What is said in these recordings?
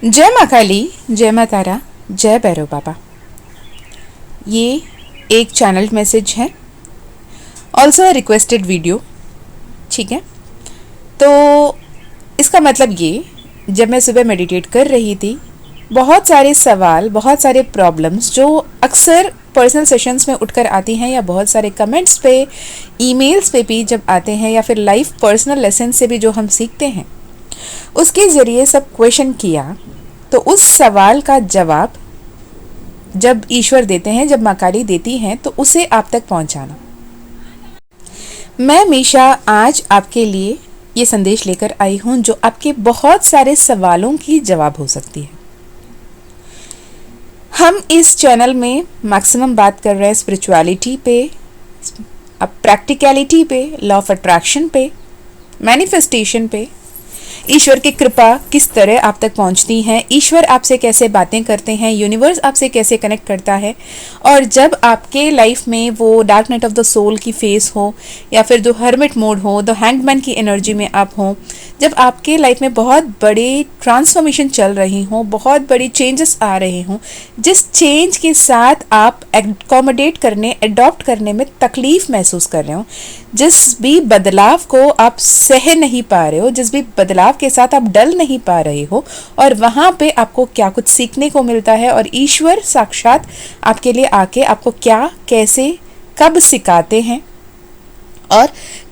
जय माँ काली, जय माँ तारा, जय भैरव बाबा। ये एक चैनल मैसेज है, ऑल्सो रिक्वेस्टेड वीडियो। ठीक है, तो इसका मतलब ये, जब मैं सुबह मेडिटेट कर रही थी, बहुत सारे सवाल, बहुत सारे प्रॉब्लम्स जो अक्सर पर्सनल सेशंस में उठकर आती हैं, या बहुत सारे कमेंट्स पे, ईमेल्स पे भी जब आते हैं, या फिर लाइफ पर्सनल लेसन से भी जो हम सीखते हैं, उसके ज़रिए सब क्वेश्चन किया। तो उस सवाल का जवाब जब ईश्वर देते हैं, जब माँ काली देती हैं, तो उसे आप तक पहुँचाना। मैं मीशा आज आपके लिए ये संदेश लेकर आई हूँ जो आपके बहुत सारे सवालों की जवाब हो सकती है। हम इस चैनल में मैक्सिमम बात कर रहे हैं स्पिरिचुअलिटी पे, प्रैक्टिकलिटी पे, लॉ ऑफ अट्रैक्शन पे, मैनिफेस्टेशन पे, ईश्वर की कृपा किस तरह आप तक पहुंचती है, ईश्वर आपसे कैसे बातें करते हैं, यूनिवर्स आपसे कैसे कनेक्ट करता है। और जब आपके लाइफ में वो dark night of the soul की फेस हो, या फिर जो हर्मिट मोड हो, द हैंगमैन की एनर्जी में आप हो, जब आपके लाइफ में बहुत बड़ी ट्रांसफॉर्मेशन चल रही हो, बहुत बड़ी चेंजेस आ रहे हों, जिस चेंज के साथ आप एकोमोडेट करने, अडॉप्ट करने में तकलीफ महसूस कर रहे हो, जिस भी बदलाव को आप सह नहीं पा रहे हो, जिस भी बदलाव के साथ आप डल नहीं पा रहे हो, और वहाँ पे आपको क्या कुछ सीखने को मिलता है, और ईश्वर साक्षात आपके लिए आके आपको क्या, कैसे, कब सिखाते हैं। और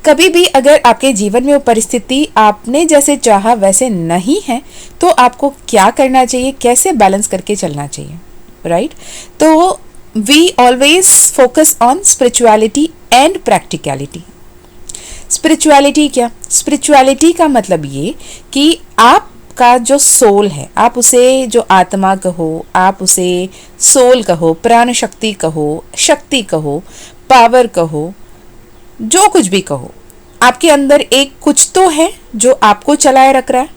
कभी भी अगर आपके जीवन में वो परिस्थिति आपने जैसे चाहा वैसे नहीं है, तो आपको क्या करना चाहिए, कैसे बैलेंस करके चलना चाहिए, राइट। तो we always focus on spirituality and practicality. Spirituality क्या? स्पिरिचुअलिटी का मतलब ये कि आपका जो सोल है, आप उसे जो आत्मा कहो, आप उसे सोल कहो, प्राण शक्ति कहो, शक्ति कहो, पावर कहो, जो कुछ भी कहो, आपके अंदर एक कुछ तो है जो आपको चलाए रख रहा है।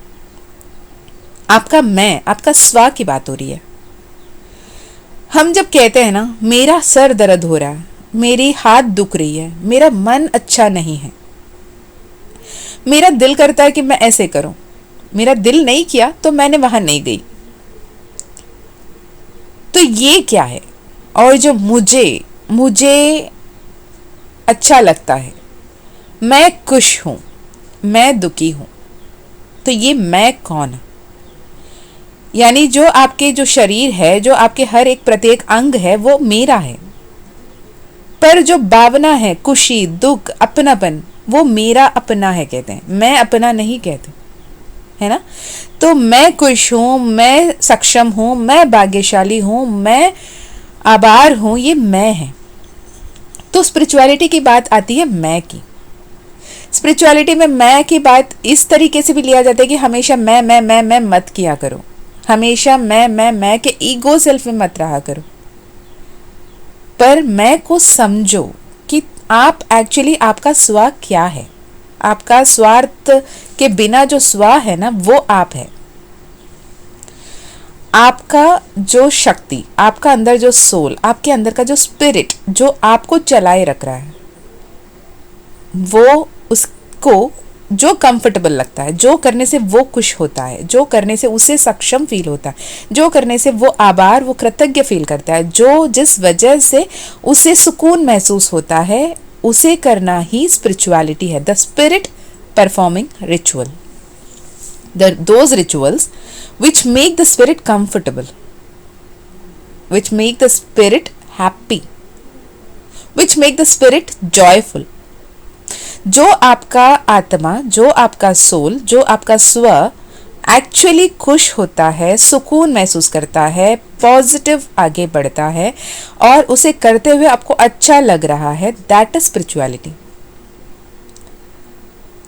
आपका मैं, आपका स्व की बात हो रही है। हम जब कहते हैं ना, मेरा सर दर्द हो रहा है, मेरी हाथ दुख रही है, मेरा मन अच्छा नहीं है, मेरा दिल करता है कि मैं ऐसे करूं, मेरा दिल नहीं किया तो मैंने वहां नहीं गई, तो ये क्या है? और जो मुझे अच्छा लगता है, मैं खुश हूं, मैं दुखी हूं, तो ये मैं कौन है? यानी जो आपके जो शरीर है, जो आपके हर एक प्रत्येक अंग है, वो मेरा है। पर जो भावना है, खुशी, दुख, अपनापन, वो मेरा अपना है कहते हैं, मैं अपना नहीं कहते, है ना। तो मैं खुश हूं, मैं सक्षम हूं, मैं भाग्यशाली हूं, मैं आभार हूं, ये मैं है। तो स्पिरिचुअलिटी की बात आती है मैं की। स्पिरिचुअलिटी में मैं की बात इस तरीके से भी लिया जाता है कि हमेशा मैं मत किया करो, हमेशा मैं के ईगो सेल्फ में मत रहा करो, पर मैं को समझो कि आप एक्चुअली आपका स्व क्या है। आपका स्वार्थ के बिना जो स्व है ना, वो आप है। आपका जो शक्ति, आपका अंदर जो सोल, आपके अंदर का जो स्पिरिट जो आपको चलाए रख रहा है, वो उसको जो कंफर्टेबल लगता है, जो करने से वो खुश होता है, जो करने से उसे सक्षम फील होता है, जो करने से वो आभार, वो कृतज्ञ फील करता है, जो जिस वजह से उसे सुकून महसूस होता है, उसे करना ही स्पिरिचुअलिटी है। The spirit performing ritual, those rituals which make the spirit comfortable, which make the spirit happy, which make the spirit joyful। जो आपका आत्मा, जो आपका सोल, जो आपका स्व एक्चुअली खुश होता है, सुकून महसूस करता है, पॉजिटिव आगे बढ़ता है, और उसे करते हुए आपको अच्छा लग रहा है, दैट इज स्पिरिचुअलिटी।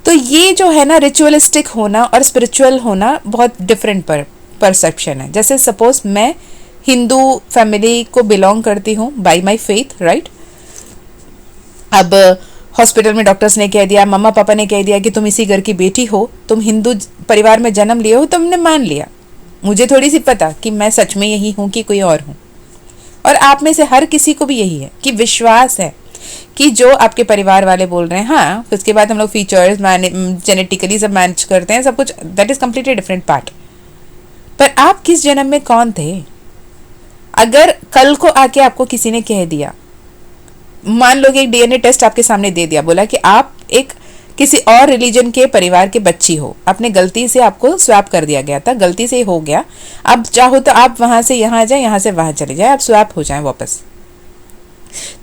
तो ये जो है ना, रिचुअलिस्टिक होना और स्पिरिचुअल होना बहुत डिफरेंट परसेप्शन है। जैसे सपोज मैं हिंदू फैमिली को बिलोंग करती हूँ बाय माय फेथ, राइट। अब हॉस्पिटल में डॉक्टर्स ने कह दिया, मम्मा पापा ने कह दिया कि तुम इसी घर की बेटी हो, तुम हिंदू परिवार में जन्म लिए हो, तुमने मान लिया। मुझे थोड़ी सी पता कि मैं सच में यही हूँ कि कोई और हूँ। और आप में से हर किसी को भी यही है कि विश्वास है कि जो आपके परिवार वाले बोल रहे हैं, हाँ, फिर उसके बाद हम लोग फीचर्स जेनेटिकली सब मैनेज करते हैं, सब कुछ, that is completely different part. पर आप किस जन्म में कौन थे? अगर कल को आके आपको किसी ने कह दिया, मान लो कि एक डीएनए टेस्ट आपके सामने दे दिया, बोला कि आप एक किसी और रिलीजन के परिवार की बच्ची हो, आपने गलती से, आपको स्वैप कर दिया गया था, गलती से हो गया, अब चाहो तो आप वहां से यहाँ आ जाए, यहाँ से वहां चले जाए, आप स्वैप हो जाए वापस।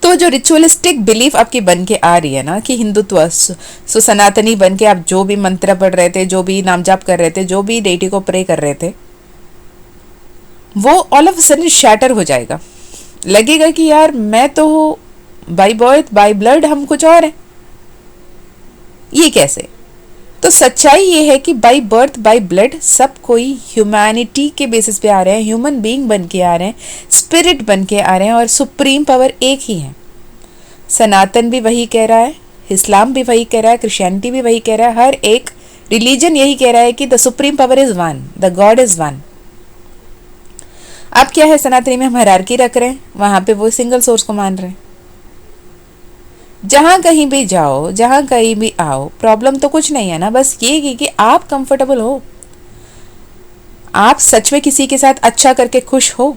तो जो रिचुअलिस्टिक बिलीफ आपकी बन के आ रही है ना कि हिंदुत्व, सनातनी बन के आप जो भी मंत्र पढ़ रहे थे, जो भी नाम जाप कर रहे थे, जो भी डेटी को प्रे कर रहे थे, वो ऑल ऑफ सडन शैटर हो जाएगा। लगेगा कि यार मैं तो बाय बर्थ बाय ब्लड हम कुछ और हैं, ये कैसे? तो सच्चाई ये है कि बाय बर्थ बाय ब्लड सब कोई ह्यूमैनिटी के बेसिस पे आ रहे हैं, ह्यूमन बीइंग बन के आ रहे हैं, स्पिरिट बन के आ रहे हैं, और सुप्रीम पावर एक ही है। सनातन भी वही कह रहा है, इस्लाम भी वही कह रहा है, क्रिश्चियनिटी भी वही कह रहा है, हर एक रिलीजन यही कह रहा है कि the supreme power is one, the God is one. अब क्या है, सनातनी में हम हायरार्की रख रहे हैं, वहां पे वो सिंगल सोर्स को मान रहे हैं। जहां कहीं भी जाओ, जहां कहीं भी आओ, प्रॉब्लम तो कुछ नहीं है ना, बस ये कि आप कंफर्टेबल हो, आप सच में किसी के साथ अच्छा करके खुश हो,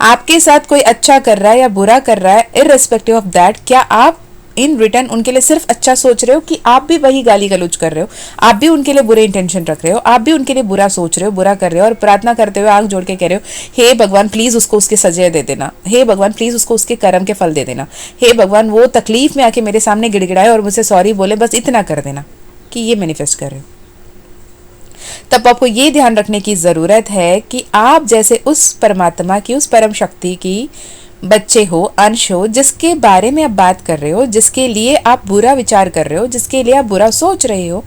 आपके साथ कोई अच्छा कर रहा है या बुरा कर रहा है, इररिस्पेक्टिव ऑफ दैट, क्या आप इन रिटर्न उनके लिए सिर्फ अच्छा सोच रहे हो कि आप भी वही गाली गलौज कर रहे हो, आप भी उनके लिए बुरे इंटेंशन रख रहे हो, आप भी उनके लिए बुरा सोच रहे हो, बुरा कर रहे हो, और प्रार्थना करते हुए आंख जोड़ के कह रहे हो, हे भगवान प्लीज उसको उसके सजा दे देना, हे भगवान प्लीज उसको उसके कर्म के फल दे देना, हे भगवान वो तकलीफ में आके मेरे सामने गिड़गिड़ाए और मुझसे सॉरी बोले, बस इतना कर देना, कि ये मैनिफेस्ट कर रहे हो। तब आपको ये ध्यान रखने की ज़रूरत है कि आप जैसे उस परमात्मा की, उस परम शक्ति की बच्चे हो, अंश हो, जिसके बारे में आप बात कर रहे हो, जिसके लिए आप बुरा विचार कर रहे हो, जिसके लिए आप बुरा सोच रहे हो,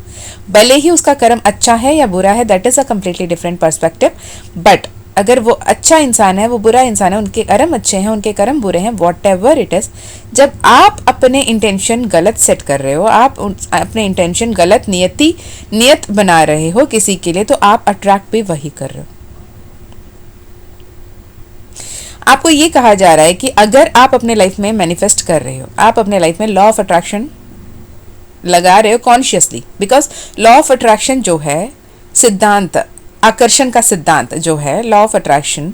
भले ही उसका कर्म अच्छा है या बुरा है, that is a completely different perspective. But अगर वो अच्छा इंसान है, वो बुरा इंसान है, उनके कर्म अच्छे हैं, उनके कर्म बुरे हैं, वॉट एवर इट इज़, जब आप अपने इंटेंशन गलत सेट कर रहे हो, आप अपने इंटेंशन गलत नियत बना रहे हो किसी के लिए, तो आप अट्रैक्ट भी वही कर रहे हो। आपको ये कहा जा रहा है कि अगर आप अपने लाइफ में मैनिफेस्ट कर रहे हो, आप अपने लाइफ में लॉ ऑफ अट्रैक्शन लगा रहे हो consciously, because law of attraction जो है सिद्धांत, आकर्षण का सिद्धांत जो है लॉ ऑफ अट्रैक्शन,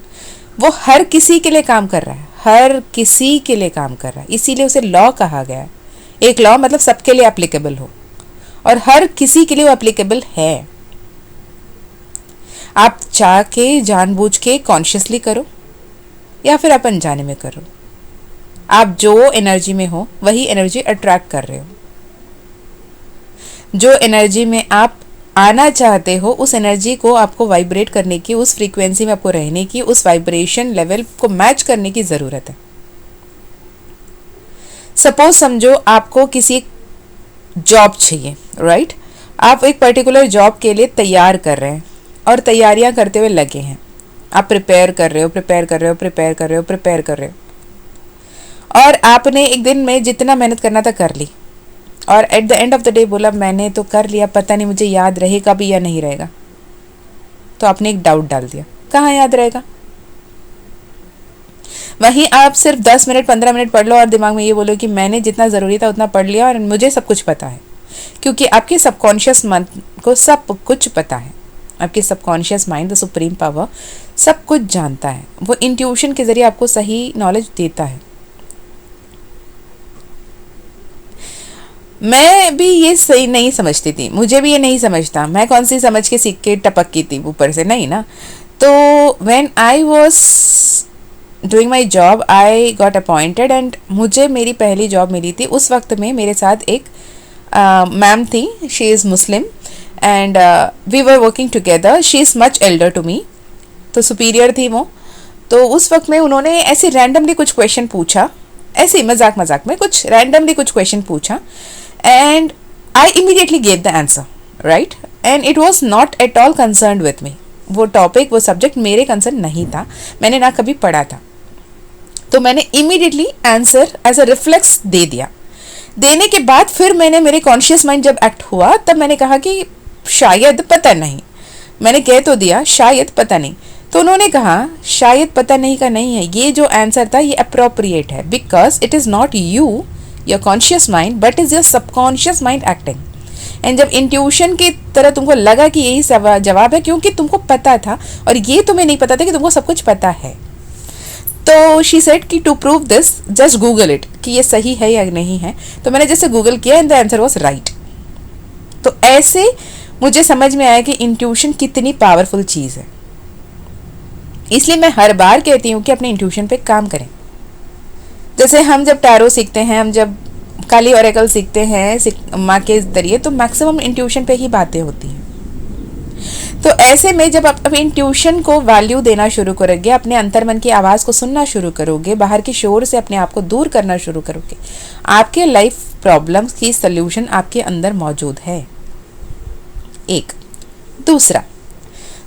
वो हर किसी के लिए काम कर रहा है, हर किसी के लिए काम कर रहा है, इसीलिए उसे लॉ कहा गया है। एक लॉ मतलब सबके लिए एप्लीकेबल हो, और हर किसी के लिए वो एप्लीकेबल है। आप चाह के, जानबूझ के, कॉन्शियसली करो या फिर आप अनजाने में करो, आप जो एनर्जी में हो वही एनर्जी अट्रैक्ट कर रहे हो। जो एनर्जी में आप आना चाहते हो, उस एनर्जी को आपको वाइब्रेट करने की, उस फ्रीक्वेंसी में आपको रहने की, उस वाइब्रेशन लेवल को मैच करने की ज़रूरत है। सपोज समझो आपको किसी जॉब चाहिए, राइट? आप एक पर्टिकुलर जॉब के लिए तैयार कर रहे हैं और तैयारियां करते हुए लगे हैं, आप प्रिपेयर कर रहे हो, और आपने एक दिन में जितना मेहनत करना था कर ली, और eight the end of the day बोला मैंने तो कर लिया, पता नहीं मुझे याद रहेगा भी या नहीं रहेगा। तो आपने एक डाउट डाल दिया, कहाँ याद रहेगा? वहीं आप सिर्फ 10 मिनट 15 मिनट पढ़ लो और दिमाग में ये बोलो कि मैंने जितना ज़रूरी था उतना पढ़ लिया और मुझे सब कुछ पता है, क्योंकि आपके सबकॉन्शियस माइंड को सब कुछ पता है। आपके subconscious mind, the supreme power, सब कुछ जानता है, वो इंट्यूशन के ज़रिए आपको सही नॉलेज देता है। मैं भी ये सही नहीं समझती थी, मुझे भी ये नहीं समझता, मैं कौन सी समझ के सीख के टपक थी ऊपर से, नहीं ना। तो when I was doing my job I got appointed, and मुझे मेरी पहली जॉब मिली थी। उस वक्त में मेरे साथ एक मैम थी, she is Muslim, and we were working together, she is much elder to me, तो सुपीरियर थी वो। तो उस वक्त में उन्होंने ऐसे रैंडमली कुछ क्वेश्चन पूछा, ऐसे ही मजाक में कुछ रैंडमली कुछ क्वेश्चन पूछा, and I immediately gave the answer, right? And it was not at all concerned with me. वो टॉपिक, वो सब्जेक्ट मेरे कंसर्न नहीं था, मैंने ना कभी पढ़ा था, तो मैंने immediately answer as a reflex दे दिया। देने के बाद फिर मैंने, मेरे कॉन्शियस माइंड जब एक्ट हुआ, तब मैंने कहा कि शायद पता नहीं, मैंने कह तो दिया शायद पता नहीं। तो उन्होंने कहा शायद पता नहीं का नहीं है, ये जो आंसर था ये अप्रोप्रिएट है, because it is not you, your conscious mind, but is your subconscious mind acting. And जब इंट्यूशन की तरह तुमको लगा कि यही जवाब है, क्योंकि तुमको पता था और ये तुम्हें नहीं पता था कि तुमको सब कुछ पता है, तो शी सेड कि to prove this just Google it कि ये सही है या नहीं है। तो मैंने जैसे गूगल किया and the answer was right. तो ऐसे मुझे समझ में आया कि इंट्यूशन कितनी पावरफुल चीज़ है। इसलिए मैं हर बार कहती हूँ कि अपने इंट्यूशन पे काम करें। जैसे हम जब टैरो सीखते हैं, हम जब काली ओरेकल सीखते हैं माँ के जरिए, तो मैक्सिमम इंट्यूशन पे ही बातें होती हैं। तो ऐसे में जब आप इंट्यूशन को वैल्यू देना शुरू करोगे, अपने अंतर्मन की आवाज़ को सुनना शुरू करोगे, बाहर के शोर से अपने आप को दूर करना शुरू करोगे, आपके लाइफ प्रॉब्लम्स की सल्यूशन आपके अंदर मौजूद है। एक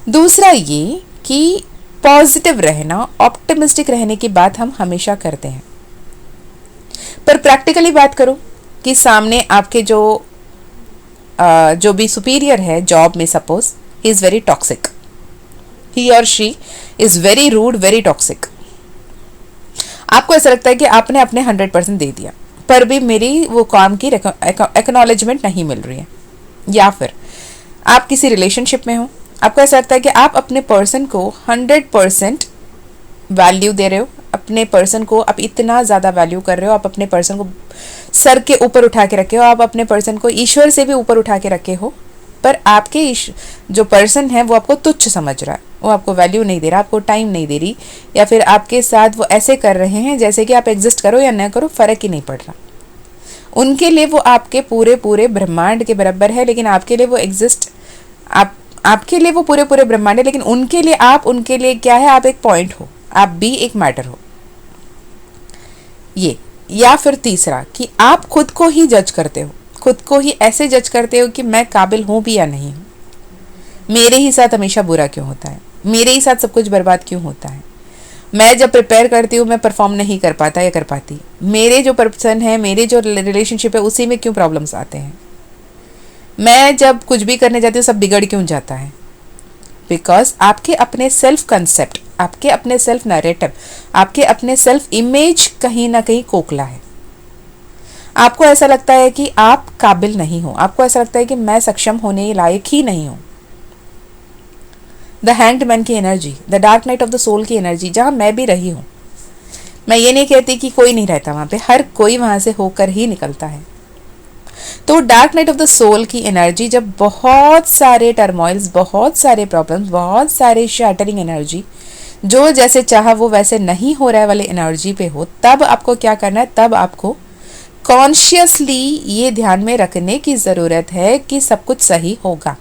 दूसरा ये कि पॉजिटिव रहना, ऑप्टिमिस्टिक रहने की बात हम हमेशा करते हैं, पर प्रैक्टिकली बात करो कि सामने आपके जो भी सुपीरियर है जॉब में, suppose he is very toxic, he or she is very rude, very toxic. आपको ऐसा लगता है कि आपने अपने 100% दे दिया, पर भी मेरी वो काम की एक्नॉलेजमेंट नहीं मिल रही है। या फिर आप किसी रिलेशनशिप में हो, आपको ऐसा लगता है कि आप अपने पर्सन को 100% वैल्यू दे रहे हो, अपने पर्सन को आप इतना ज़्यादा वैल्यू कर रहे हो, आप अपने पर्सन को सर के ऊपर उठा के रखे हो, आप अपने पर्सन को ईश्वर से भी ऊपर उठा के रखे हो, पर आपके जो पर्सन है वो आपको तुच्छ समझ रहा है, वो आपको वैल्यू नहीं दे रहा, आपको टाइम नहीं दे रही, या फिर आपके साथ वो ऐसे कर रहे हैं जैसे कि आप एग्जिस्ट करो या न करो, फ़र्क ही नहीं पड़ रहा। उनके लिए वो आपके पूरे ब्रह्मांड के बराबर है, लेकिन आपके लिए वो एग्जिस्ट आपके लिए वो पूरे ब्रह्मांड है, लेकिन उनके लिए आप उनके लिए क्या है, आप एक पॉइंट हो, आप भी एक मैटर हो। ये, या फिर तीसरा कि आप खुद को ही जज करते हो, खुद को ही ऐसे जज करते हो कि मैं काबिल हूँ भी या नहीं हूँ, मेरे ही साथ हमेशा बुरा क्यों होता है, मेरे ही साथ सब कुछ बर्बाद क्यों होता है, मैं जब प्रिपेयर करती हूँ मैं परफॉर्म नहीं कर पाता या कर पाती, मेरे जो पर्सन है, मेरे जो रिलेशनशिप है उसी में क्यों प्रॉब्लम्स आते हैं, मैं जब कुछ भी करने जाती हूँ सब बिगड़ क्यों जाता है। बिकॉज आपके अपने सेल्फ कंसेप्ट, आपके अपने सेल्फ नैरेटिव, आपके अपने सेल्फ इमेज कहीं ना कहीं खोखला है। आपको ऐसा लगता है कि आप काबिल नहीं हो, आपको ऐसा लगता है कि मैं सक्षम होने लायक ही नहीं हूँ। द हैंग्ड मैन की energy, the dark night of the soul की एनर्जी, जहाँ मैं भी रही हूँ, मैं ये नहीं कहती कि कोई नहीं रहता वहाँ पे, हर कोई वहाँ से होकर ही निकलता है। तो dark night of the soul की एनर्जी जब बहुत सारे टर्मोइल्स, बहुत सारे प्रॉब्लम्स, बहुत सारे शैटरिंग एनर्जी, जो जैसे चाहा वो वैसे नहीं हो रहा है वाले एनर्जी पे हो, तब आपको क्या करना है, तब आपको कॉन्शियसली ये ध्यान में रखने की ज़रूरत है कि सब कुछ सही होगा।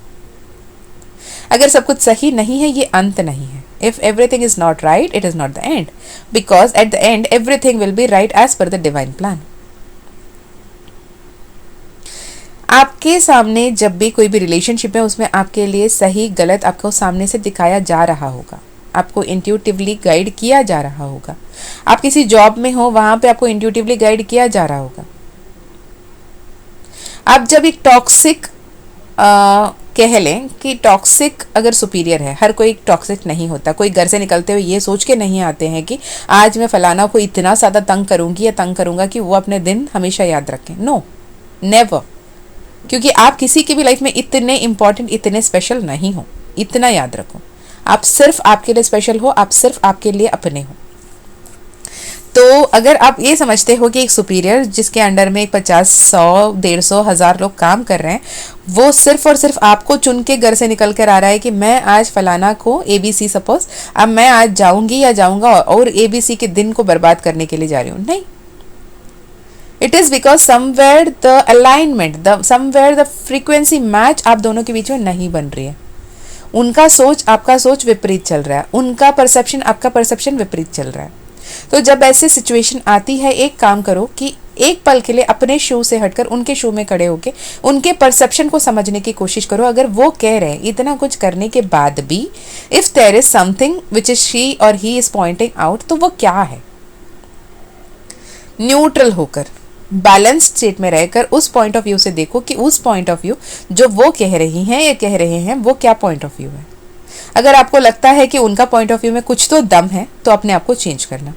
अगर सब कुछ सही नहीं है, ये अंत नहीं है। If everything is not right, it is not the end, because at the end everything will be right as per the divine plan. आपके सामने जब भी कोई भी रिलेशनशिप है, उसमें आपके लिए सही गलत आपको सामने से दिखाया जा रहा होगा, आपको इंट्यूटिवली गाइड किया जा रहा होगा। आप किसी जॉब में हो, वहां पे आपको इंट्यूटिवली गाइड किया जा रहा होगा। आप जब एक टॉक्सिक कह लें कि टॉक्सिक अगर सुपीरियर है, हर कोई टॉक्सिक नहीं होता। कोई घर से निकलते हुए ये सोच के नहीं आते हैं कि आज मैं फलाना को इतना ज़्यादा तंग करूंगी या तंग करूंगा कि वो अपने दिन हमेशा याद रखें। No, never. क्योंकि आप किसी की भी लाइफ में इतने इंपॉर्टेंट, इतने स्पेशल नहीं हो। इतना याद रखो, आप सिर्फ आपके लिए स्पेशल हो, आप सिर्फ आपके लिए अपने हो। तो अगर आप ये समझते हो कि एक सुपीरियर जिसके अंडर में 50, 100, 150, 1000 लोग काम कर रहे हैं, वो सिर्फ और सिर्फ आपको चुन के घर से निकल कर आ रहा है कि मैं आज फलाना को ABC, सपोज अब मैं आज जाऊंगी या जाऊंगा और ABC के दिन को बर्बाद करने के लिए जा रही हूँ, नहीं। It is because somewhere the alignment, somewhere the frequency match आप दोनों के बीच में नहीं बन रही है। उनका सोच आपका सोच विपरीत चल रहा है, उनका परसेप्शन आपका परसेप्शन विपरीत चल रहा है। तो जब ऐसे सिचुएशन आती है, एक काम करो कि एक पल के लिए अपने शू से हटकर उनके शू में खड़े होके उनके परसेप्शन को समझने की कोशिश करो। अगर वो कह रहे हैं इतना कुछ करने के बाद भी, if there is something which is she और ही इज पॉइंटिंग आउट, तो वो क्या है। न्यूट्रल होकर, बैलेंस स्टेट में रहकर उस पॉइंट ऑफ व्यू से देखो कि उस पॉइंट ऑफ व्यू जो वो कह रही हैं या कह रहे हैं, वो क्या पॉइंट ऑफ व्यू है। अगर आपको लगता है कि उनका पॉइंट ऑफ व्यू में कुछ तो दम है, तो अपने आप को चेंज करना।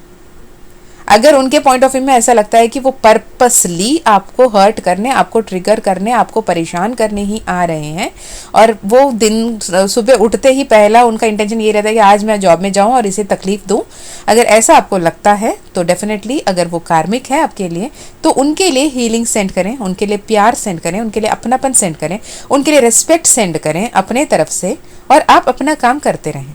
अगर उनके पॉइंट ऑफ व्यू में ऐसा लगता है कि वो पर्पसली आपको हर्ट करने, आपको ट्रिगर करने, आपको परेशान करने ही आ रहे हैं, और वो दिन सुबह उठते ही पहला उनका इंटेंशन ये रहता है कि आज मैं जॉब में जाऊं और इसे तकलीफ दूं, अगर ऐसा आपको लगता है तो डेफिनेटली अगर वो कार्मिक है आपके लिए, तो उनके लिए हीलिंग सेंड करें, उनके लिए प्यार सेंड करें, उनके लिए अपनापन सेंड करें, उनके लिए रिस्पेक्ट सेंड करें अपने तरफ से, और आप अपना काम करते रहें।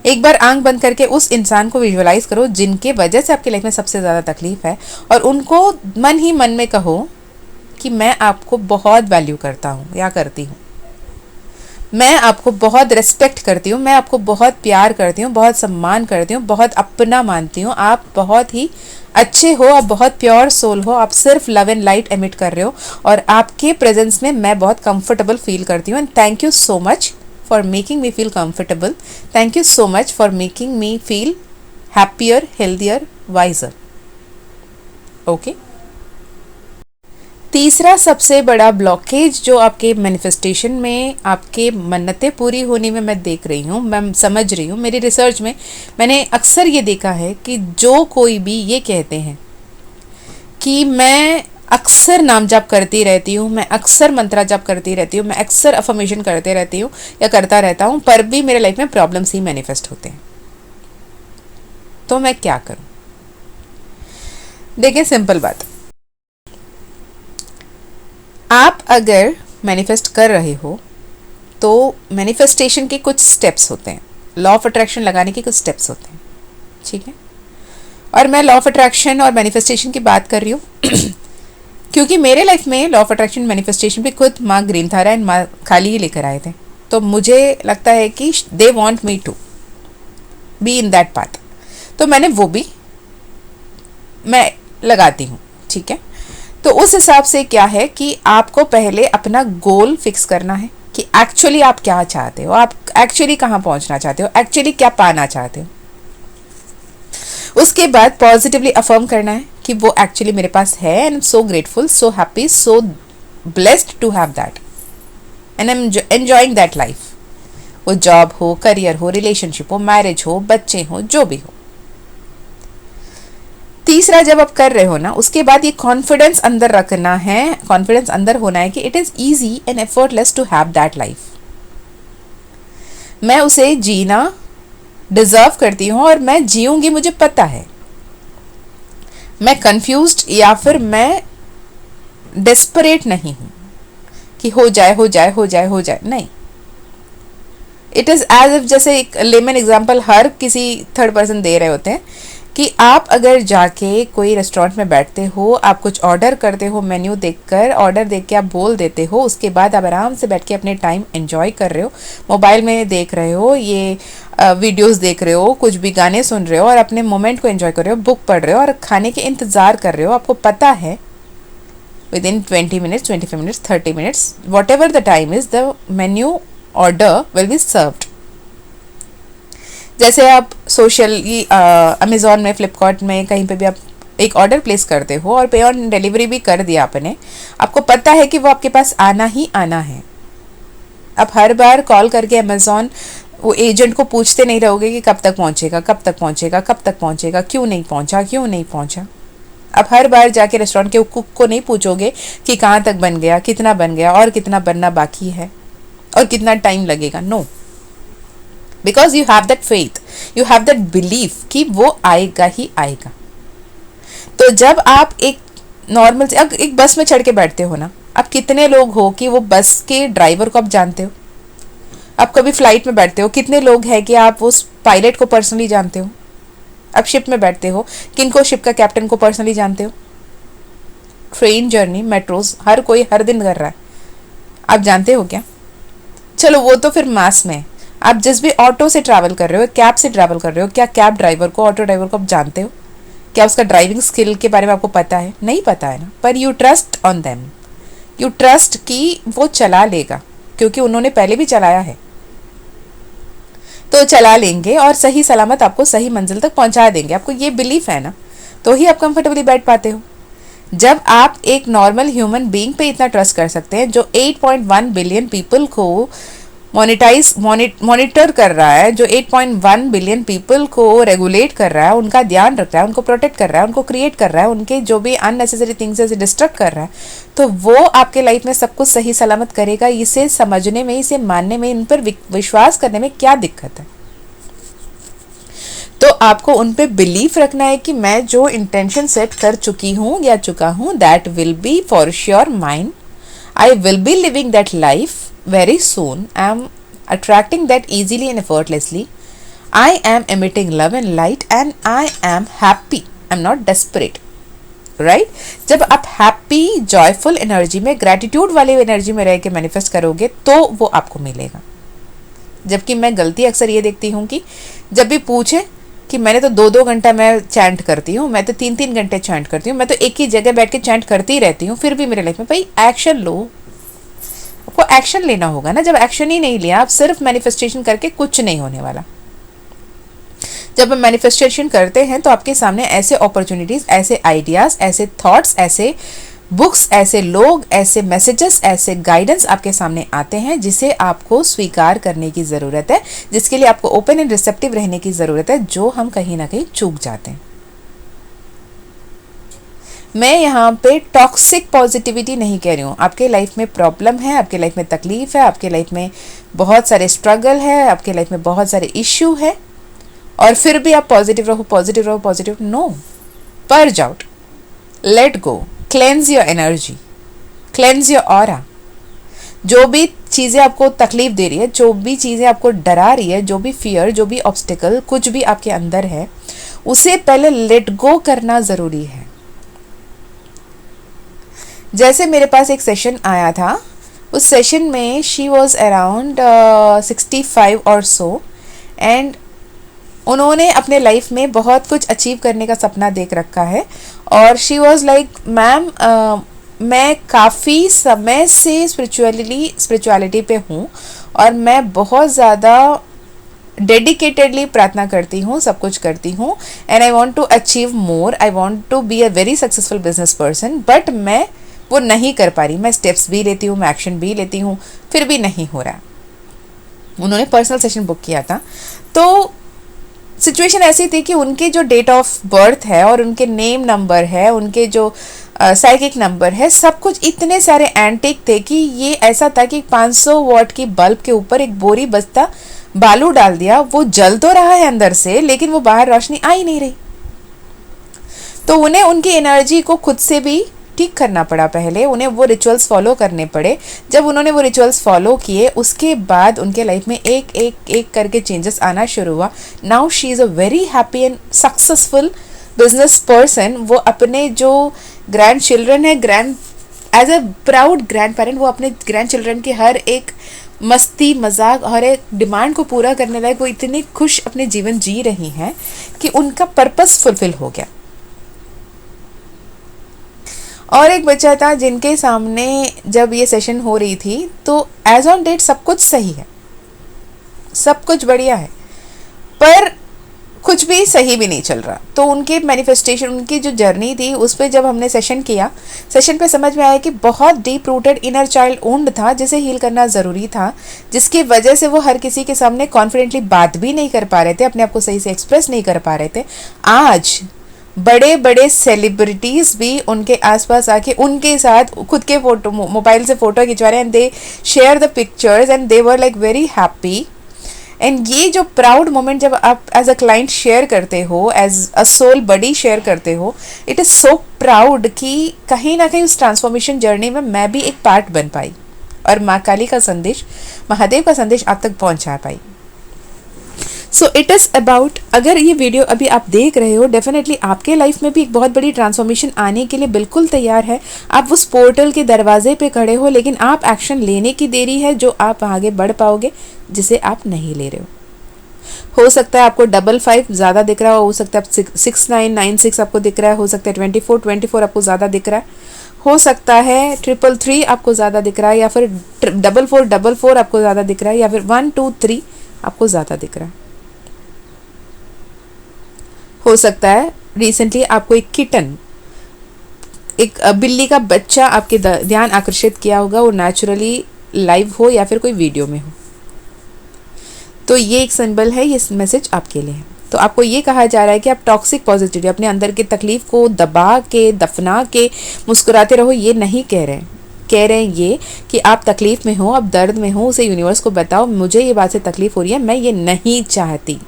एक बार आंख बंद करके उस इंसान को विजुअलाइज करो जिनके वजह से आपकी लाइफ में सबसे ज़्यादा तकलीफ है, और उनको मन ही मन में कहो कि मैं आपको बहुत वैल्यू करता हूँ या करती हूँ, मैं आपको बहुत रिस्पेक्ट करती हूँ, मैं आपको बहुत प्यार करती हूँ, बहुत सम्मान करती हूँ, बहुत अपना मानती हूँ, आप बहुत ही अच्छे हो, आप बहुत प्योर सोल हो, आप सिर्फ लव एंड लाइट एमिट कर रहे हो, और आपके प्रेजेंस में मैं बहुत कंफर्टेबल फील करती हूँ, and thank you so much for making me feel comfortable. Thank you so much for making me feel happier, healthier, wiser. Okay? तीसरा सबसे बड़ा ब्लॉकेज जो आपके मैनिफेस्टेशन में, आपके मन्नतें पूरी होने में मैं देख रही हूँ, मैं समझ रही हूँ, मेरी रिसर्च में मैंने अक्सर ये देखा है कि जो कोई भी ये कहते हैं कि मैं अक्सर नाम जाप करती रहती हूँ, मैं अक्सर मंत्रा जाप करती रहती हूँ, मैं अक्सर अफर्मेशन करते रहती हूँ या करता रहता हूँ, पर भी मेरे लाइफ में प्रॉब्लम्स ही मैनिफेस्ट होते हैं, तो मैं क्या करूँ? देखिए, सिंपल बात, आप अगर मैनिफेस्ट कर रहे हो तो मैनिफेस्टेशन के कुछ स्टेप्स होते हैं, लॉ ऑफ अट्रैक्शन लगाने के कुछ स्टेप्स होते हैं, ठीक है? और मैं लॉ ऑफ अट्रैक्शन और मैनिफेस्टेशन की बात कर रही हूँ क्योंकि मेरे लाइफ में लॉ ऑफ अट्रैक्शन मैनिफेस्टेशन भी खुद माँ ग्रीन थारा एंड माँ खाली ही लेकर आए थे, तो मुझे लगता है कि they want me to be in that path, तो मैंने वो भी मैं लगाती हूँ, ठीक है? तो उस हिसाब से क्या है कि आपको पहले अपना गोल फिक्स करना है कि एक्चुअली आप क्या चाहते हो, आप एक्चुअली कहाँ पहुँचना चाहते हो, एक्चुअली क्या पाना चाहते हो। उसके बाद पॉजिटिवली अफर्म करना है कि वो एक्चुअली मेरे पास है, and I am so grateful, so happy, so blessed to have that, and I am enjoying that life. वो जॉब हो, करियर हो, रिलेशनशिप हो, मैरिज हो, बच्चे हो, जो भी हो। तीसरा, जब आप कर रहे हो ना, उसके बाद ये कॉन्फिडेंस अंदर रखना है, कॉन्फिडेंस अंदर होना है कि it is easy and effortless to have that life, मैं उसे जीना डिजर्व करती हूँ और मैं जीऊंगी, मुझे पता है। मैं कंफ्यूज्ड या फिर मैं डेस्परेट नहीं हूँ कि हो जाए हो जाए हो जाए हो जाए, नहीं। इट इज़ एज इफ, जैसे एक लेमन एग्जाम्पल हर किसी थर्ड पर्सन दे रहे होते हैं कि आप अगर जाके कोई रेस्टोरेंट में बैठते हो, आप कुछ ऑर्डर करते हो, मेन्यू देखकर ऑर्डर देख के आप बोल देते हो, उसके बाद आप आराम से बैठ के अपने टाइम एंजॉय कर रहे हो, मोबाइल में देख रहे हो, ये वीडियोस देख रहे हो, कुछ भी गाने सुन रहे हो और अपने मोमेंट को एंजॉय कर रहे हो, बुक पढ़ रहे हो और खाने के इंतज़ार कर रहे हो। आपको पता है with in 20 minutes, 25 minutes, 30 minutes, what ever the time is, the menu order will be served. जैसे आप सोशल अमेज़ॉन में, फ्लिपकार्ट में, कहीं पे भी आप एक ऑर्डर प्लेस करते हो और पे ऑन डिलीवरी भी कर दिया आपने, आपको पता है कि वो आपके पास आना ही आना है। आप हर बार कॉल करके अमेज़ॉन वो एजेंट को पूछते नहीं रहोगे कि कब तक पहुंचेगा, कब तक पहुंचेगा, कब तक पहुंचेगा, क्यों नहीं पहुंचा, क्यों नहीं पहुंचा। आप हर बार जाके रेस्टोरेंट के कुक को नहीं पूछोगे कि कहाँ तक बन गया, कितना बन गया और कितना बनना बाकी है और कितना टाइम लगेगा। No, because you have that faith, you have that belief कि वो आएगा ही आएगा। तो जब आप एक नॉर्मल से एक बस में चढ़ के बैठते हो ना, आप कितने लोग हो कि वो बस के ड्राइवर को आप जानते हो। आप कभी फ्लाइट में बैठते हो, कितने लोग हैं कि आप उस पायलट को पर्सनली जानते हो। आप शिप में बैठते हो, किनको शिप का कैप्टन को पर्सनली जानते हो। ट्रेन जर्नी, मेट्रोज हर कोई हर दिन कर रहा है, आप जानते हो क्या? चलो वो तो फिर मास में। आप जिस भी ऑटो से ट्रैवल कर रहे हो, कैब से ट्रैवल कर रहे हो, क्या कैब ड्राइवर को, ऑटो ड्राइवर को आप जानते हो? क्या उसका ड्राइविंग स्किल के बारे में आपको पता है? नहीं पता है ना, पर you trust on them, you trust कि वो चला लेगा क्योंकि उन्होंने पहले भी चलाया है, तो चला लेंगे और सही सलामत आपको सही मंजिल तक पहुंचा देंगे। आपको ये बिलीफ है ना, तो ही आप कंफर्टेबली बैठ पाते हो। जब आप एक नॉर्मल ह्यूमन बीइंग पे इतना ट्रस्ट कर सकते हैं जो 8.1 बिलियन पीपल को मॉनिटर कर रहा है, जो 8.1 बिलियन पीपल को रेगुलेट कर रहा है, उनका ध्यान रख रहा है, उनको प्रोटेक्ट कर रहा है, उनको क्रिएट कर रहा है, उनके जो भी अननेसेसरी थिंग्स है डिस्ट्रक्ट कर रहा है, तो वो आपके लाइफ में सब कुछ सही सलामत करेगा। इसे समझने में, इसे मानने में, इन पर विश्वास करने में क्या दिक्कत है? तो आपको उन पे बिलीफ रखना है कि मैं जो इंटेंशन सेट कर चुकी हूँ या चुका हूँ, that will be for sure mine. I will be living that life very soon. I am attracting that easily and effortlessly. I am emitting love and light and I am happy. I'm not desperate. Right? जब आप happy joyful energy में, gratitude वाले energy में रह के manifest करोगे तो वो आपको मिलेगा। जबकि मैं गलती अक्सर ये देखती हूँ कि जब भी पूछे कि मैंने तो 2-2 घंटा मैं चैंट करती हूँ, मैं तो 3-3 घंटे चैंट करती हूँ, मैं तो एक ही जगह बैठ के चैंट करती रहती हूँ, फिर भी मेरे लाइफ में, भाई एक्शन लो। आपको एक्शन लेना होगा ना। जब एक्शन ही नहीं लिया, आप सिर्फ मैनिफेस्टेशन करके कुछ नहीं होने वाला। जब हम मैनिफेस्टेशन करते हैं तो आपके सामने ऐसे अपॉर्चुनिटीज, ऐसे आइडियाज, ऐसे थॉट्स, ऐसे बुक्स, ऐसे लोग, ऐसे मैसेजेस, ऐसे गाइडेंस आपके सामने आते हैं जिसे आपको स्वीकार करने की ज़रूरत है, जिसके लिए आपको ओपन एंड रिसेप्टिव रहने की ज़रूरत है, जो हम कहीं ना कहीं चूक जाते हैं। मैं यहाँ पे टॉक्सिक पॉजिटिविटी नहीं कह रही हूँ। आपके लाइफ में प्रॉब्लम है, आपके लाइफ में तकलीफ है, आपके लाइफ में बहुत सारे स्ट्रगल है, आपके लाइफ में बहुत सारे इश्यू है, और फिर भी आप पॉजिटिव रहो, पॉजिटिव रहो, positive. No, purge out, let go, cleanse your energy, cleanse your aura. जो भी चीज़ें आपको तकलीफ दे रही है, जो भी चीज़ें आपको डरा रही है, जो भी फियर, जो भी ऑब्स्टिकल, कुछ भी आपके अंदर है, उसे पहले लेट गो करना ज़रूरी है। जैसे मेरे पास एक सेशन आया था, उस सेशन में शी वॉज अराउंड 65 और सो, एंड उन्होंने अपने लाइफ में बहुत कुछ अचीव करने का सपना देख रखा है, और शी वॉज लाइक, मैम मैं काफ़ी समय से स्पिरिचुअलिटी पे हूँ और मैं बहुत ज़्यादा डेडिकेटेडली प्रार्थना करती हूँ, सब कुछ करती हूँ, and I want to achieve more, I want to be a very successful business person, but मैं वो नहीं कर पा रही। मैं स्टेप्स भी लेती हूँ, मैं एक्शन भी लेती हूँ, फिर भी नहीं हो रहा। उन्होंने पर्सनल सेशन बुक किया था। तो सिचुएशन ऐसी थी कि उनके जो डेट ऑफ बर्थ है और उनके नेम नंबर है, उनके जो साइकिक नंबर है, सब कुछ इतने सारे एंटिक थे कि ये ऐसा था कि 500 वॉट की बल्ब के ऊपर एक बोरी बस्ता बालू डाल दिया, वो जल तो रहा है अंदर से, लेकिन वो बाहर रोशनी आ ही नहीं रही। तो उन्हें उनकी एनर्जी को खुद से भी ठीक करना पड़ा। पहले उन्हें वो रिचुअल्स फॉलो करने पड़े। जब उन्होंने वो रिचुअल्स फॉलो किए, उसके बाद उनके लाइफ में एक एक एक करके चेंजेस आना शुरू हुआ। Now she is a very happy and successful business person. वो अपने जो ग्रैंड चिल्ड्रन है, as a proud grand parent, वो अपने ग्रैंड चिल्ड्रन की हर एक मस्ती मजाक, हर एक डिमांड को पूरा करने लायक वो इतनी खुश अपने जीवन जी रही हैं कि उनका पर्पस फुलफिल हो गया। और एक बच्चा था जिनके सामने जब ये सेशन हो रही थी, तो एज ऑन डेट सब कुछ सही है, सब कुछ बढ़िया है, पर कुछ भी सही भी नहीं चल रहा। तो उनके मैनिफेस्टेशन, उनकी जो जर्नी थी, उस पर जब हमने सेशन किया, सेशन पे समझ में आया कि बहुत deep rooted inner child wound था जिसे हील करना ज़रूरी था, जिसकी वजह से वो हर किसी के सामने कॉन्फिडेंटली बात भी नहीं कर पा रहे थे, अपने आप को सही से एक्सप्रेस नहीं कर पा रहे थे। आज बड़े बड़े सेलिब्रिटीज़ भी उनके आसपास आके उनके साथ खुद के फोटो, मोबाइल से फ़ोटो खिंचवा रहे हैं, and they share the pictures and they were like very happy. And ये जो प्राउड मोमेंट जब आप एज अ क्लाइंट शेयर करते हो, as a soul buddy share करते हो, इट इज़ सो प्राउड कि कहीं ना कहीं उस ट्रांसफॉर्मेशन जर्नी में मैं भी एक पार्ट बन पाई और माँ काली का संदेश, महादेव का संदेश आप तक पहुँचा पाई। सो इट इज़ अबाउट, अगर ये वीडियो अभी आप देख रहे हो, डेफिनेटली आपके लाइफ में भी एक बहुत बड़ी ट्रांसफॉर्मेशन आने के लिए बिल्कुल तैयार है। आप उस पोर्टल के दरवाजे पे खड़े हो, लेकिन आप एक्शन लेने की देरी है जो आप आगे बढ़ पाओगे, जिसे आप नहीं ले रहे हो सकता है आपको 55 ज़्यादा दिख रहा हो सकता है 6996 आपको दिख रहा है, हो सकता है 2424 आपको ज़्यादा दिख रहा हो सकता है 333 आपको ज़्यादा दिख रहा है, या फिर 4444 आपको ज़्यादा दिख रहा है, या फिर 123 आपको ज़्यादा दिख रहा है। हो सकता है रिसेंटली आपको एक किटन, एक बिल्ली का बच्चा आपके ध्यान आकर्षित किया होगा, वो नेचुरली लाइव हो या फिर कोई वीडियो में हो। तो ये एक सिंबल है, ये मैसेज आपके लिए है। तो आपको ये कहा जा रहा है कि आप टॉक्सिक पॉजिटिविटी, अपने अंदर की तकलीफ को दबा के, दफना के मुस्कुराते रहो, ये नहीं कह रहे हैं। कह रहे हैं ये कि आप तकलीफ में हो, आप दर्द में हो, उसे यूनिवर्स को बताओ मुझे ये बात से तकलीफ हो रही है, मैं ये नहीं चाहती,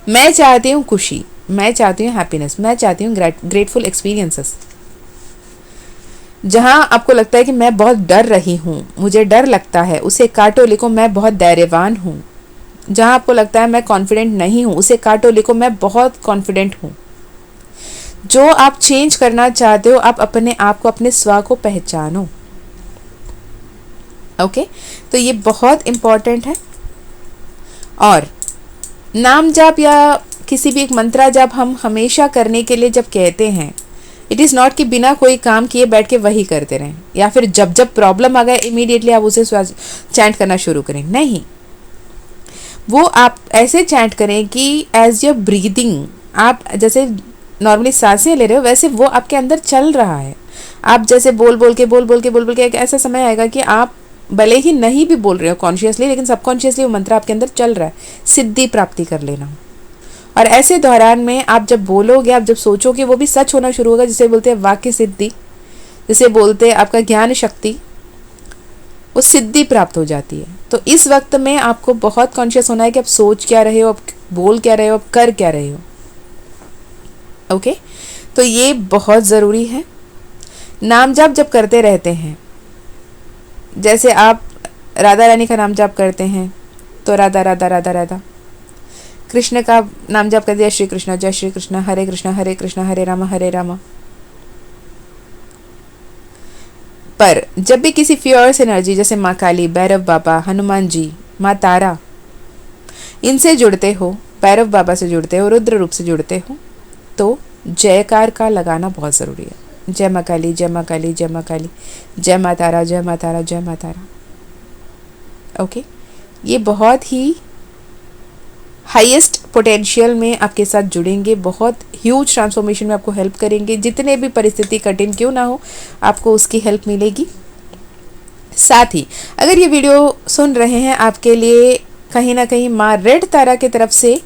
मैं चाहती हूँ खुशी, मैं चाहती हूँ हैप्पीनेस, मैं चाहती हूँ ग्रेटफुल एक्सपीरियंसेस। जहाँ आपको लगता है कि मैं बहुत डर रही हूँ, मुझे डर लगता है, उसे काटो, लिखो मैं बहुत धैर्यवान हूँ। जहाँ आपको लगता है मैं कॉन्फिडेंट नहीं हूँ, उसे काटो, लिखो मैं बहुत कॉन्फिडेंट हूँ। जो आप चेंज करना चाहते हो, आप अपने आप को, अपने स्व को पहचानो। ओके, तो ये बहुत इम्पॉर्टेंट है। और नाम जाप या किसी भी एक मंत्रा जाप हम हमेशा करने के लिए जब कहते हैं, इट इज़ नॉट कि बिना कोई काम किए बैठ के वही करते रहें, या फिर जब जब प्रॉब्लम आ गए इमीडिएटली आप उसे चैंट करना शुरू करें। नहीं, वो आप ऐसे चैंट करें कि एज योर ब्रीदिंग, आप जैसे नॉर्मली सांसें ले रहे हो वैसे वो आपके अंदर चल रहा है। आप जैसे बोल बोल के एक ऐसा समय आएगा कि आप भले ही नहीं भी बोल रहे हो कॉन्शियसली, लेकिन सबकॉन्शियसली वो मंत्र आपके अंदर चल रहा है। सिद्धि प्राप्ति कर लेना। और ऐसे दौरान में आप जब बोलोगे, आप जब सोचोगे, वो भी सच होना शुरू होगा, जिसे बोलते हैं वाक्य सिद्धि, जिसे बोलते हैं आपका ज्ञान शक्ति, वो सिद्धि प्राप्त हो जाती है। तो इस वक्त में आपको बहुत कॉन्शियस होना है कि आप सोच क्या रहे हो, आप बोल क्या रहे हो, आप कर क्या रहे हो। ओके, तो ये बहुत ज़रूरी है। नाम जाप जब करते रहते हैं, जैसे आप राधा रानी का नाम जाप करते हैं तो राधा राधा राधा राधा, कृष्ण का नाम जाप कर दिया श्री कृष्ण, जय श्री कृष्ण, हरे कृष्ण हरे राम हरे राम। पर जब भी किसी फियर्स एनर्जी जैसे माँ काली, भैरव बाबा, हनुमान जी, माँ तारा, इनसे जुड़ते हो, भैरव बाबा से जुड़ते हो, रुद्र रूप से जुड़ते हो, तो जयकार का लगाना बहुत ज़रूरी है। जय माँ काली, जय माँ काली, जय माँ काली, जय माँ तारा, जय माँ तारा, जय माँ तारा। ओके, ये बहुत ही हाईएस्ट पोटेंशियल में आपके साथ जुड़ेंगे, बहुत ह्यूज ट्रांसफॉर्मेशन में आपको हेल्प करेंगे। जितने भी परिस्थिति कठिन क्यों ना हो, आपको उसकी हेल्प मिलेगी। साथ ही अगर ये वीडियो सुन रहे हैं, आपके लिए कहीं ना कहीं माँ रेड तारा की तरफ से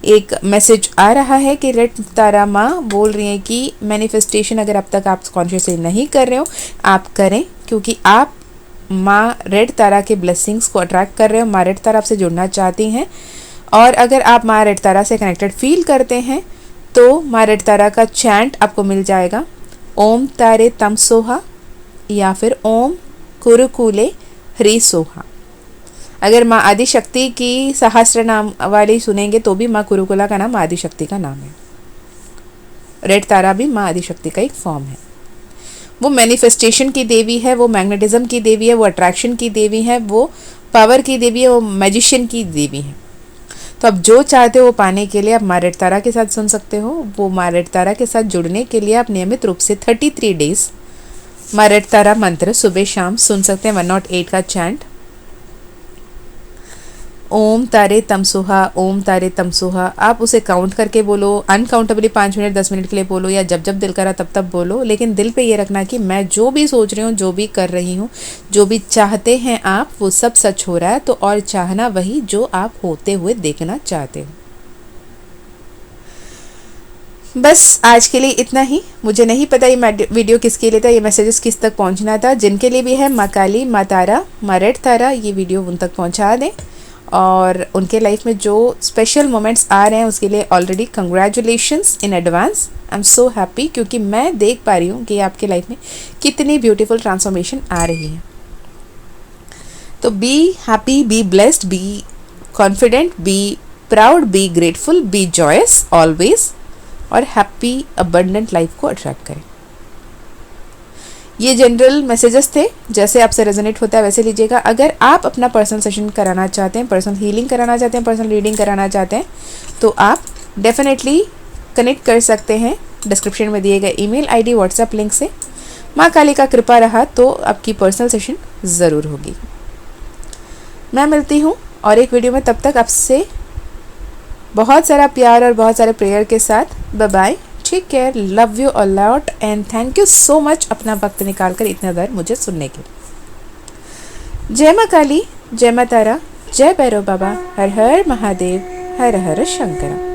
एक मैसेज आ रहा है कि रेड तारा माँ बोल रही हैं कि मैनिफेस्टेशन अगर अब तक आप कॉन्शियसली नहीं कर रहे हो, आप करें, क्योंकि आप माँ रेड तारा के ब्लेसिंग्स को अट्रैक्ट कर रहे हो। माँ रेड तारा आपसे जुड़ना चाहती हैं, और अगर आप माँ रेड तारा से कनेक्टेड फील करते हैं तो माँ रेड तारा का चैंट आपको मिल जाएगा, ओम तारे तम सोहा या फिर ओम कुरुकुले ह्री सोहा। अगर माँ आदिशक्ति की सहस्त्र नाम वाली सुनेंगे तो भी माँ कुरुकुला का नाम आदिशक्ति का नाम है। रेड तारा भी माँ आदिशक्ति का एक फॉर्म है। वो मैनिफेस्टेशन की देवी है, वो मैग्नेटिज्म की देवी है, वो अट्रैक्शन की देवी है, वो पावर की देवी है, वो मैजिशियन की देवी है। तो आप जो चाहते हो वो पाने के लिए आप माँ रेड तारा के साथ सुन सकते हो। वो माँ रेड तारा के साथ जुड़ने के लिए आप नियमित रूप से 33 डेज माँ रेड तारा मंत्र सुबह शाम सुन सकते हैं। 108 का चैंट, ओम तारे तमसोहा, ओम तारे तमसोहा। आप उसे काउंट करके बोलो, अनकाउंटेबली 5 मिनट 10 मिनट के लिए बोलो, या जब जब दिल करा तब तब बोलो, लेकिन दिल पे ये रखना कि मैं जो भी सोच रही हूँ, जो भी कर रही हूँ, जो भी चाहते हैं आप, वो सब सच हो रहा है। तो और चाहना वही जो आप होते हुए देखना चाहते हो। बस आज के लिए इतना ही। मुझे नहीं पता ये वीडियो किसके लिए था, ये मैसेजेस किस तक पहुँचना था। जिनके लिए भी है, माँ काली, माँ तारा, माँ रेड तारा, ये वीडियो उन तक पहुँचा दें। और उनके लाइफ में जो स्पेशल मोमेंट्स आ रहे हैं उसके लिए already congratulations in advance. I am so happy, क्योंकि मैं देख पा रही हूँ कि आपके लाइफ में कितनी ब्यूटीफुल ट्रांसफॉर्मेशन आ रही है। तो be happy, be blessed, be confident, be proud, be grateful, be joyous always, और हैप्पी अबंडेंट लाइफ को अट्रैक्ट करें। ये जनरल मैसेजेस थे, जैसे आपसे रेजोनेट होता है वैसे लीजिएगा। अगर आप अपना पर्सनल सेशन कराना चाहते हैं, पर्सनल हीलिंग कराना चाहते हैं, पर्सनल रीडिंग कराना चाहते हैं, तो आप डेफिनेटली कनेक्ट कर सकते हैं डिस्क्रिप्शन में दिए गए ईमेल आईडी, व्हाट्सएप लिंक से। माँ काली का कृपा रहा तो आपकी पर्सनल सेशन ज़रूर होगी। मैं मिलती हूँ और एक वीडियो में, तब तक आपसे बहुत सारा प्यार और बहुत सारे प्रेयर के साथ। Bye bye, take care, love you a lot and thank you so much अपना वक्त निकाल कर इतना देर मुझे सुनने के लिए। जय माँ काली, जय माँ तारा, जय भैरव बाबा। हर हर महादेव। हर हर शंकर।